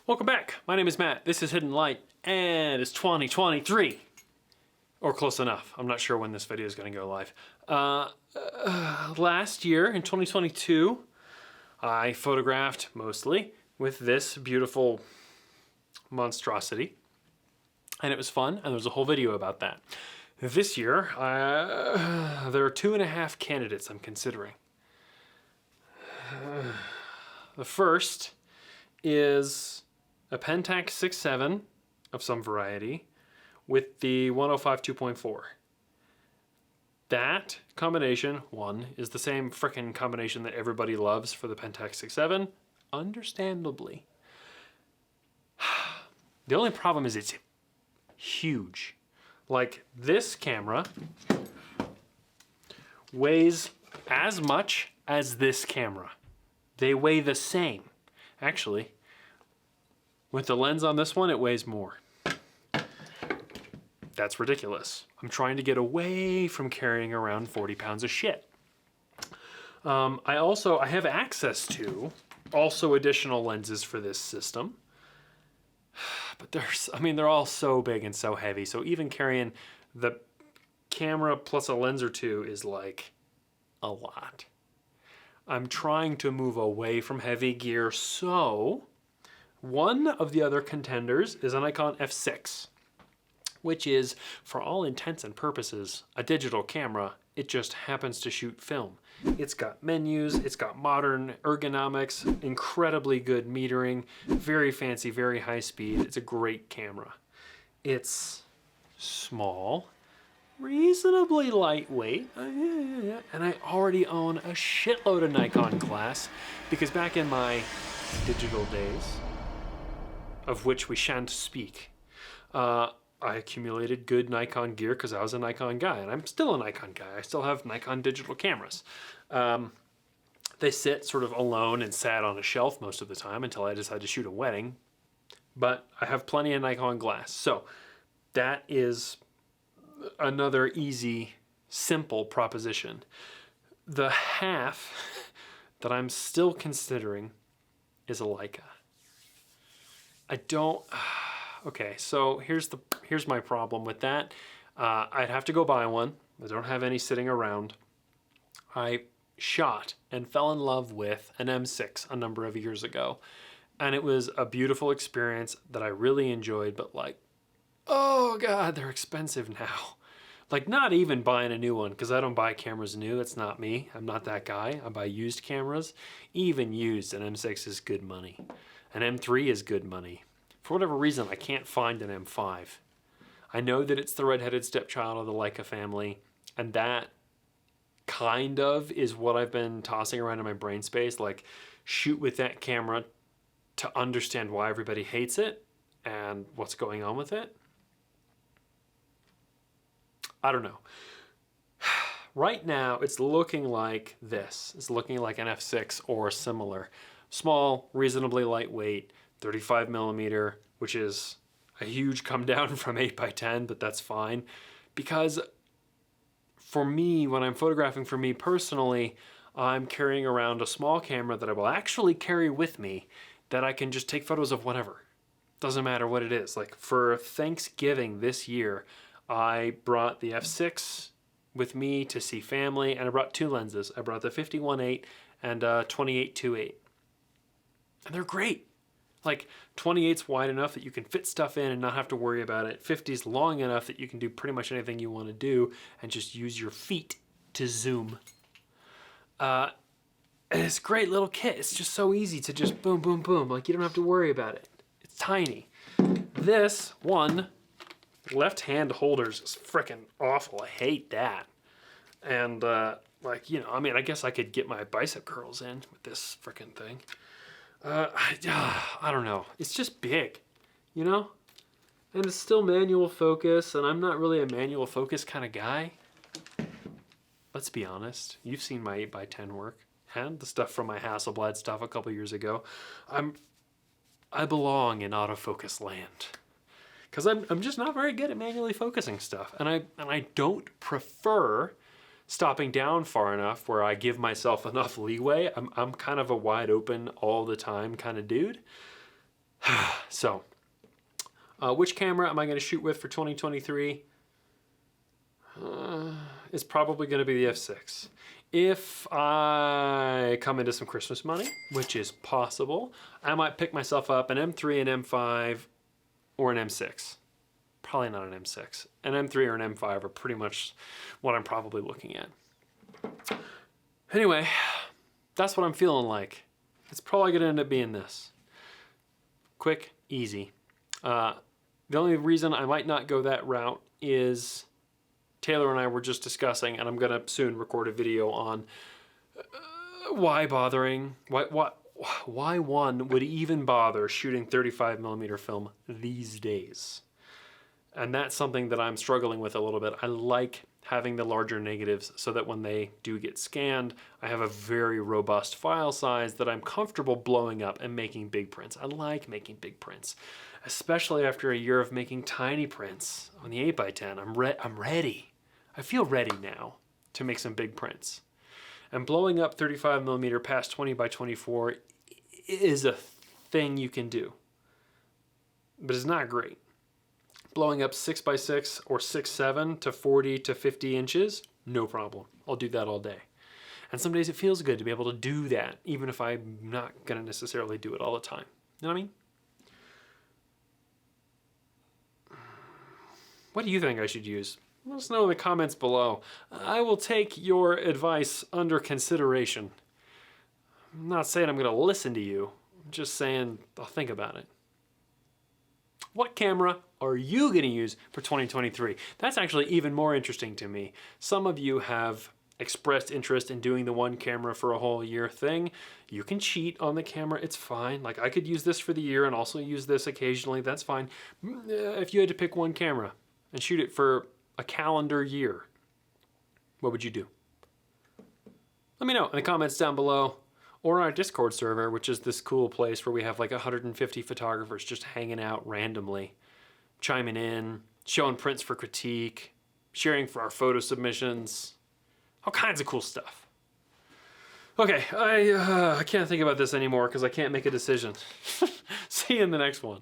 Welcome back. My name is Matt. This is Hidden Light, and it's 2023. Or close enough. I'm not sure when this video is going to go live. Last year, in 2022, I photographed mostly with this beautiful monstrosity. And it was fun, and there's a whole video about that. This year, there are 2.5 candidates I'm considering. The first is a Pentax 6.7 of some variety with the 105 2.4. That combination, one, is the same frickin' combination that everybody loves for the Pentax 6.7, understandably. The only problem is it's huge. Like, this camera weighs as much as this camera. They weigh the same. Actually, with the lens on this one, it weighs more. That's ridiculous. I'm trying to get away from carrying around 40 pounds of shit. I have access to also additional lenses for this system. But they're all so big and so heavy. So even carrying the camera plus a lens or two is like a lot. I'm trying to move away from heavy gear, so one of the other contenders is a Nikon F6, which is, for all intents and purposes, a digital camera. It just happens to shoot film. It's got menus, it's got modern ergonomics, incredibly good metering, very fancy, very high speed. It's a great camera. It's small, reasonably lightweight, and I already own a shitload of Nikon glass because back in my digital days, of which we shan't speak, I accumulated good Nikon gear because I was a Nikon guy, and I'm still a Nikon guy. I still have Nikon digital cameras. They sit sort of alone and sat on a shelf most of the time until I decided to shoot a wedding, but I have plenty of Nikon glass. So that is another easy, simple proposition. The half that I'm still considering is a Leica. Okay, so here's my problem with that. I'd have to go buy one. I don't have any sitting around. I shot and fell in love with an M6 a number of years ago, and it was a beautiful experience that I really enjoyed, but like, oh God, they're expensive now. Like, not even buying a new one, because I don't buy cameras new. That's not me. I'm not that guy. I buy used cameras. Even used, an M6 is good money. An M3 is good money. For whatever reason, I can't find an M5. I know that it's the redheaded stepchild of the Leica family, and that kind of is what I've been tossing around in my brain space, like, shoot with that camera to understand why everybody hates it and what's going on with it. I don't know. Right now, it's looking like this. It's looking like an F6 or similar. Small, reasonably lightweight, 35 millimeter, which is a huge come down from 8x10, but that's fine. Because for me, when I'm photographing for me personally, I'm carrying around a small camera that I will actually carry with me that I can just take photos of whatever. Doesn't matter what it is. Like for Thanksgiving this year, I brought the F6 with me to see family, and I brought two lenses. I brought the 51.8 and 28-2.8. And they're great. Like 28's wide enough that you can fit stuff in and not have to worry about it. 50's long enough that you can do pretty much anything you want to do and just use your feet to zoom. And it's a great little kit. It's just so easy to just boom, boom, boom. Like you don't have to worry about it. It's tiny. This one, left hand holders is freaking awful. I hate that. And like, you know, I mean, I guess I could get my bicep curls in with this freaking thing. I don't know. It's just big, you know? And it's still manual focus, and I'm not really a manual focus kind of guy. Let's be honest. You've seen my 8x10 work and the stuff from my Hasselblad stuff a couple years ago. I belong in autofocus land. Because I'm just not very good at manually focusing stuff. And I don't prefer stopping down far enough where I give myself enough leeway. I'm kind of a wide open all the time kind of dude. So, which camera am I going to shoot with for 2023? It's probably going to be the F6. If I come into some Christmas money, which is possible, I might pick myself up an M3, an M5, or an M6. Probably not an M6. An M3 or an M5 are pretty much what I'm probably looking at. Anyway, that's what I'm feeling like. It's probably going to end up being this. Quick, easy. The only reason I might not go that route is Taylor and I were just discussing, and I'm going to soon record a video on why one would even bother shooting 35mm film these days. And that's something that I'm struggling with a little bit. I like having the larger negatives so that when they do get scanned, I have a very robust file size that I'm comfortable blowing up and making big prints. I like making big prints, especially after a year of making tiny prints on the 8x10. I'm ready. I feel ready now to make some big prints. And blowing up 35mm past 20x24 is a thing you can do, but it's not great. Blowing up 6x6 or 6.7 to 40 to 50 inches, no problem. I'll do that all day. And some days it feels good to be able to do that, even if I'm not going to necessarily do it all the time. You know what I mean? What do you think I should use? Let us know in the comments below. I will take your advice under consideration. I'm not saying I'm going to listen to you. I'm just saying I'll think about it. What camera are you going to use for 2023? That's actually even more interesting to me. Some of you have expressed interest in doing the one camera for a whole year thing. You can cheat on the camera, it's fine. Like, I could use this for the year and also use this occasionally, that's fine. If you had to pick one camera and shoot it for a calendar year, what would you do? Let me know in the comments down below, or on our Discord server, which is this cool place where we have like 150 photographers just hanging out randomly, chiming in, showing prints for critique, sharing for our photo submissions, all kinds of cool stuff. Okay, I can't think about this anymore because I can't make a decision. See you in the next one.